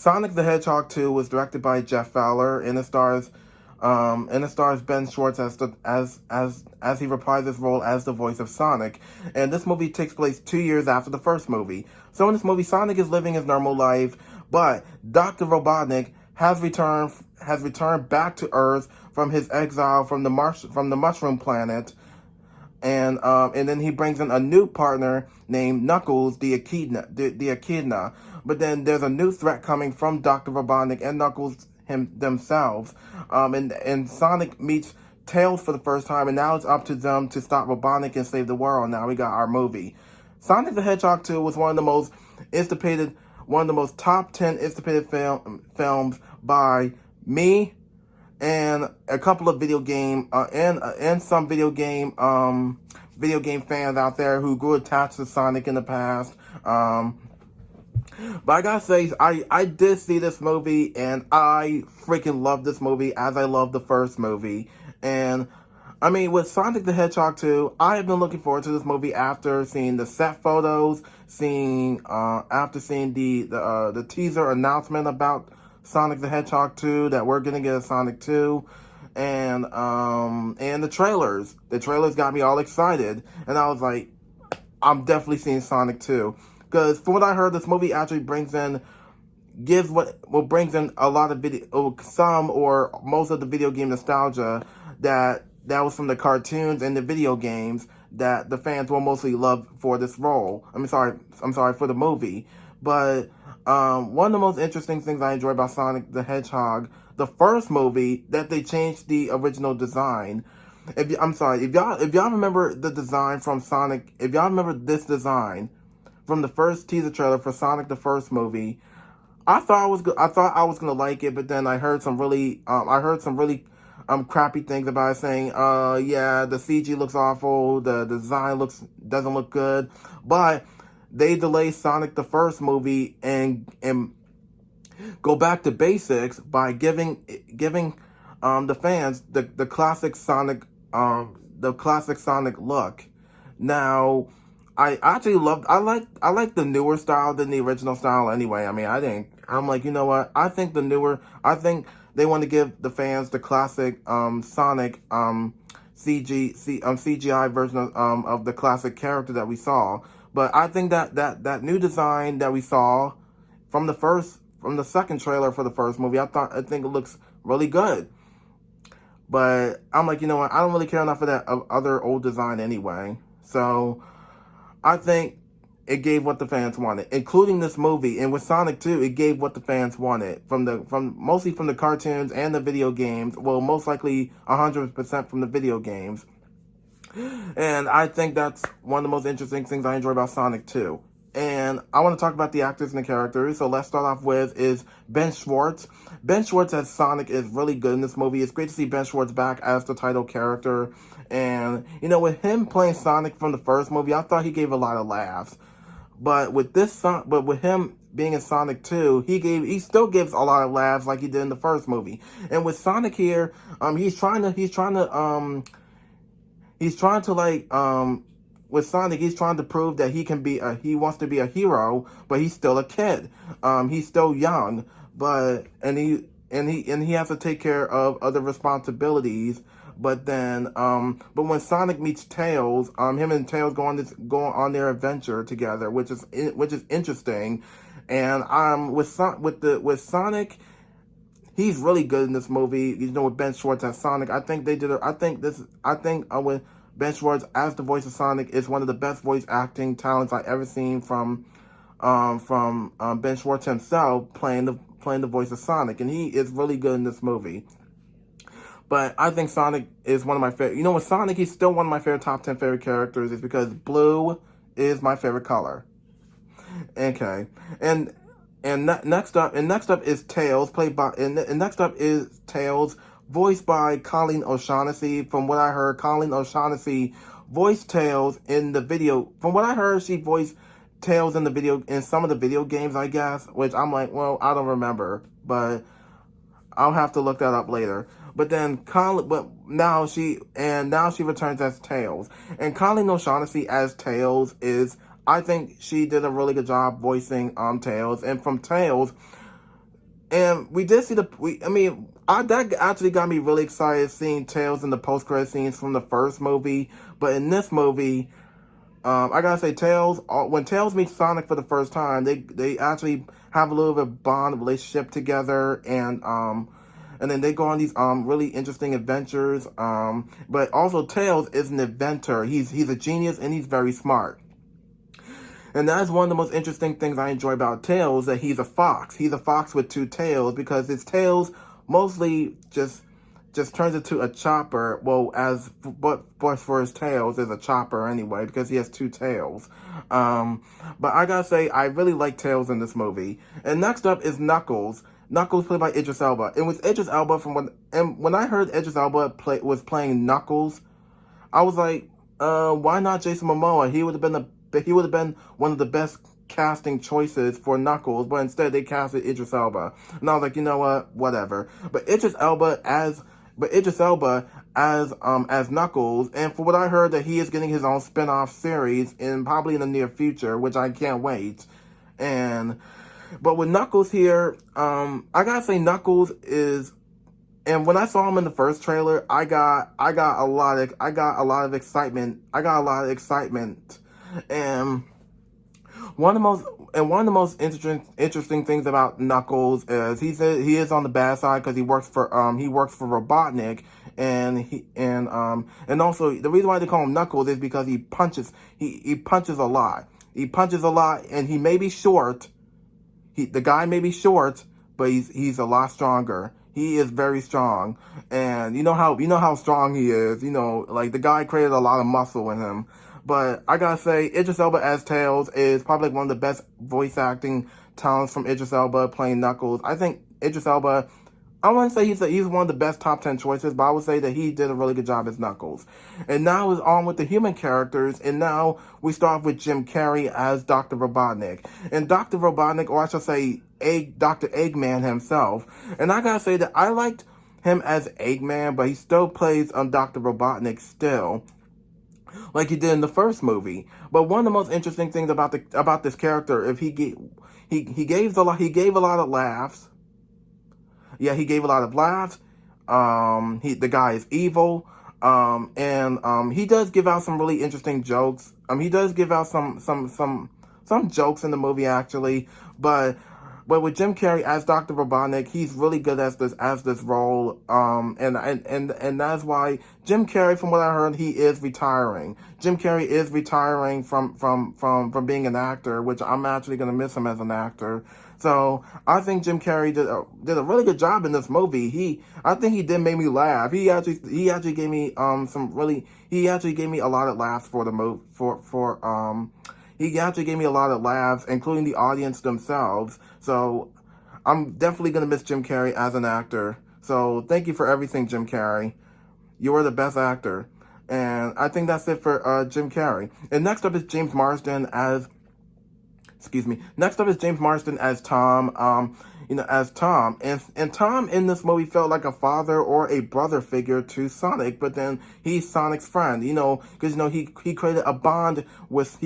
Sonic the Hedgehog 2 was directed by Jeff Fowler, and it stars Ben Schwartz as he reprises his role as the voice of Sonic. And this movie takes place 2 years after the first movie. So in this movie, Sonic is living his normal life, but Dr. Robotnik has returned back to Earth from his exile from the Mushroom Planet, and then he brings in a new partner named Knuckles the Echidna. But then there's a new threat coming from Dr. Robotnik and Knuckles themselves. And Sonic meets Tails for the first time, and now it's up to them to stop Robotnik and save the world. Now we got our movie. Sonic the Hedgehog 2 was one of the most top 10 anticipated films by me and a couple of video game some video game fans out there who grew attached to Sonic in the past. But I gotta say, I did see this movie, and I freaking love this movie as I love the first movie. And I mean, with Sonic the Hedgehog 2, I have been looking forward to this movie after seeing the set photos, after seeing the teaser announcement about Sonic the Hedgehog 2, that we're gonna get a Sonic 2, and the trailers. The trailers got me all excited, and I was like, I'm definitely seeing Sonic 2. Because from what I heard, this movie actually brings in a lot of some or most of the video game nostalgia that was from the cartoons and the video games that the fans will mostly love for this role. I'm sorry for the movie. But one of the most interesting things I enjoy about Sonic the Hedgehog, the first movie, that they changed the original design. If y'all remember the design from Sonic, if y'all remember this design from the first teaser trailer for Sonic the first movie, I thought I was gonna like it, but then I heard some really crappy things about it, saying, yeah, the CG looks awful, the design doesn't look good, but they delay Sonic the first movie and go back to basics by giving the fans the classic Sonic look. Now, I like the newer style than the original style anyway. I mean, I'm like, you know what? I think they want to give the fans the classic Sonic CGI version of the classic character that we saw. But I think that new design that we saw from the second trailer for the first movie, I think it looks really good. But I'm like, you know what? I don't really care enough for that other old design anyway. So I think it gave what the fans wanted, including this movie. And with Sonic 2, it gave what the fans wanted mostly from the cartoons and the video games. Well, most likely 100% from the video games. And I think that's one of the most interesting things I enjoy about Sonic 2. And I want to talk about the actors and the characters. So let's start off with is Ben Schwartz. Ben Schwartz as Sonic is really good in this movie. It's great to see Ben Schwartz back as the title character. And, you know, with him playing Sonic from the first movie, I thought he gave a lot of laughs. But with him being in Sonic 2, he still gives a lot of laughs like he did in the first movie. And with Sonic here, with Sonic, he's trying to prove that he wants to be a hero, but he's still a kid. He's still young, and he has to take care of other responsibilities. But when Sonic meets Tails, him and Tails go on their adventure together, which is interesting. And with Sonic, he's really good in this movie. You know, with Ben Schwartz as Sonic, I think with Ben Schwartz as the voice of Sonic is one of the best voice acting talents I've ever seen from Ben Schwartz himself playing the voice of Sonic, and he is really good in this movie. But I think Sonic is one of my favorite. You know, with Sonic, he's still one of my top 10 favorite characters. Is because blue is my favorite color. Okay, and next up is Tails, voiced by Colleen O'Shaughnessy. From what I heard, Colleen O'Shaughnessy voiced Tails in the video. From what I heard, she voiced Tails in some of the video games, I guess. Which I'm like, well, I don't remember, but I'll have to look that up later. But now she returns as Tails, and Colleen O'Shaughnessy as Tails I think she did a really good job voicing Tails. And from Tails, And we did see that actually got me really excited seeing Tails in the post-credit scenes from the first movie. But in this movie, I gotta say, when Tails meets Sonic for the first time, they actually have a little bit of bond relationship together, and then they go on these really interesting adventures. But also Tails is an inventor. He's a genius and he's very smart. And that's one of the most interesting things I enjoy about Tails, that he's a fox. He's a fox with two tails, because his tails mostly just turns into a chopper. Well, but for his tails is a chopper anyway, because he has two tails. But I gotta say, I really like Tails in this movie. And next up is Knuckles. Knuckles played by Idris Elba. And with Idris Elba, when I heard Idris Elba was playing Knuckles, I was like, why not Jason Momoa? He would have been one of the best casting choices for Knuckles, but instead they casted Idris Elba. And I was like, you know what? Whatever. But Idris Elba as Knuckles, and for what I heard, that he is getting his own spin-off series probably in the near future, which I can't wait. But with Knuckles here, I gotta say Knuckles is, and when I saw him in the first trailer, I got a lot of excitement. And one of the most interesting things about Knuckles is he is on the bad side, because he works for Robotnik, and also the reason why they call him Knuckles is because he punches a lot. He punches a lot, and he may be short. The guy may be short, but he's a lot stronger. He is very strong, and you know how strong he is. Like, the guy created a lot of muscle in him. But I gotta say, Idris Elba as Tails is probably one of the best voice acting talents from Idris Elba playing Knuckles. I think Idris Elba, I wouldn't say he's one of the best top 10 choices, but I would say that he did a really good job as Knuckles. And now is on with the human characters, and now we start with Jim Carrey as Dr. Robotnik. And Dr. Robotnik, or I should say Dr. Eggman himself. And I gotta say that I liked him as Eggman, but he still plays Dr. Robotnik still, like he did in the first movie. But one of the most interesting things about this character, if he gave a lot of laughs. Yeah, he gave a lot of laughs. The guy is evil. And he does give out some really interesting jokes. He does give out some jokes in the movie, actually. But with Jim Carrey as Dr. Robotnik, he's really good as this role. And that's why Jim Carrey, from what I heard, he is retiring. Jim Carrey is retiring from being an actor, which I'm actually gonna miss him as an actor. So I think Jim Carrey did a really good job in this movie. I think he did make me laugh. He actually gave me he gave me a lot of laughs for the movie He actually gave me a lot of laughs, including the audience themselves. So I'm definitely going to miss Jim Carrey as an actor. So thank you for everything, Jim Carrey. You are the best actor. And I think that's it for Jim Carrey. And next up is James Marsden as Tom. As Tom. And Tom in this movie felt like a father or a brother figure to Sonic, but then he's Sonic's friend, because he created a bond with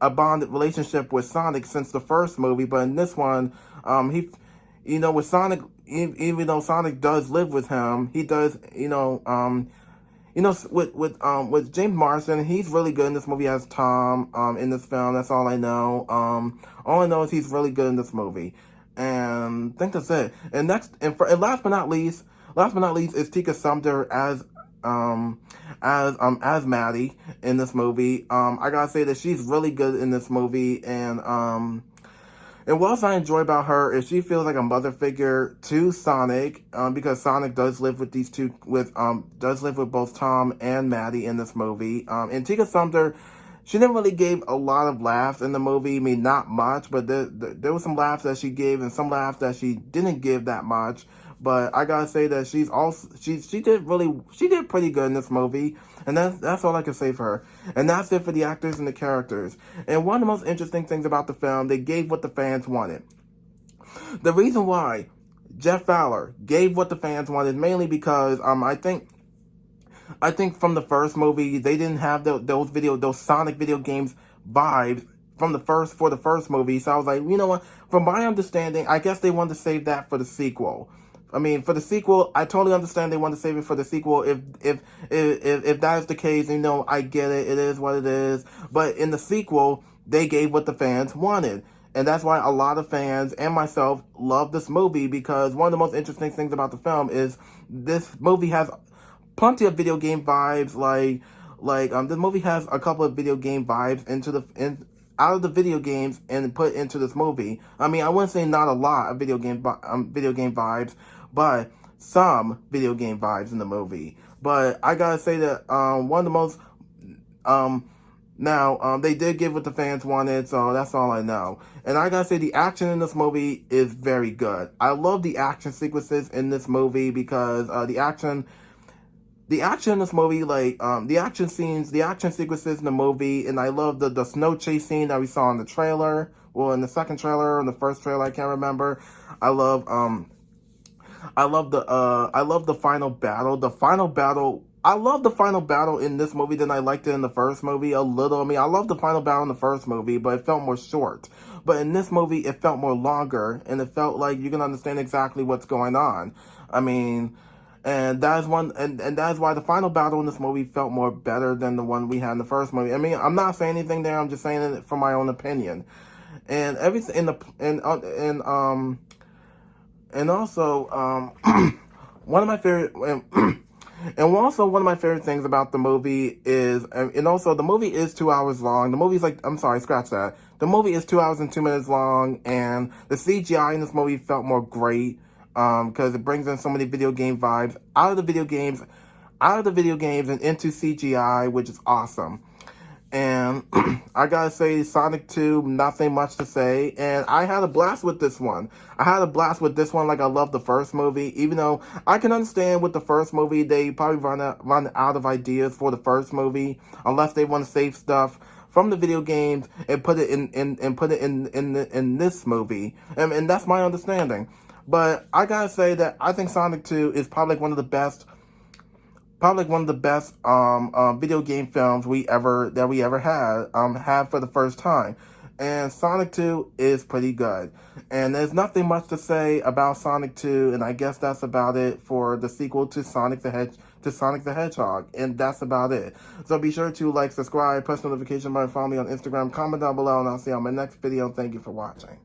a bonded relationship with Sonic since the first movie. But in this one, with Sonic, even though Sonic does live with him, he does, with James Marsden, he's really good in this movie as Tom, in this film. That's all I know. All I know is he's really good in this movie. And I think that's it. And last but not least is Tika Sumpter as Maddie in this movie. I gotta say that she's really good in this movie, and what else I enjoy about her is she feels like a mother figure to Sonic, because Sonic does live with both Tom and Maddie in this movie. And Tika Sumpter, she didn't really give a lot of laughs in the movie. I mean, not much, but there was some laughs that she gave and some laughs that she didn't give that much. But I gotta say that she did pretty good in this movie, and that's all I can say for her. And that's it for the actors and the characters. And one of the most interesting things about the film, they gave what the fans wanted. The reason why Jeff Fowler gave what the fans wanted, mainly because I think from the first movie they didn't have those Sonic video games vibes from the first movie. So I was like, you know what? From my understanding, I guess they wanted to save that for the sequel. I mean, for the sequel, I totally understand they want to save it for the sequel. If that is the case, you know, I get it. It is what it is. But in the sequel, they gave what the fans wanted. And that's why a lot of fans and myself love this movie, because one of the most interesting things about the film is this movie has plenty of video game vibes. This movie has a couple of video game vibes out of the video games and put into this movie. I mean, I wouldn't say not a lot of video game vibes, but some video game vibes in the movie. But I gotta say that one of the most they did give what the fans wanted, so that's all I know. And I gotta say, the action in this movie is very good. I love the action sequences in this movie because the action in this movie, the action sequences in the movie, and I love the snow chase scene that we saw in the trailer. Well, in the second trailer, in the first trailer, I can't remember. I love the final battle. I love the final battle in this movie than I liked it in the first movie a little. I mean, I love the final battle in the first movie, but it felt more short. But in this movie, it felt more longer, and it felt like you can understand exactly what's going on. I mean, and that is why the final battle in this movie felt more better than the one we had in the first movie. I mean, I'm not saying anything there. I'm just saying it from my own opinion. And everything and also one of my favorite. And also, one of my favorite things about the movie is, and also, the movie is 2 hours long. The movie's scratch that. The movie is 2 hours and 2 minutes long, and the CGI in this movie felt more great, because it brings in so many video game vibes out of the video games and into CGI, which is awesome. And I gotta say, Sonic 2, nothing much to say. And I had a blast with this one. Like I loved the first movie. Even though I can understand with the first movie, they probably run out of ideas for the first movie, unless they want to save stuff from the video games and put it in this movie. And that's my understanding. But I gotta say that I think Sonic 2 is probably one of the best video game films we ever had for the first time. And Sonic 2 is pretty good. And there's nothing much to say about Sonic 2, and I guess that's about it for the sequel to Sonic the Hedgehog. And that's about it. So be sure to like, subscribe, press notification button, follow me on Instagram, comment down below, and I'll see you on my next video. Thank you for watching.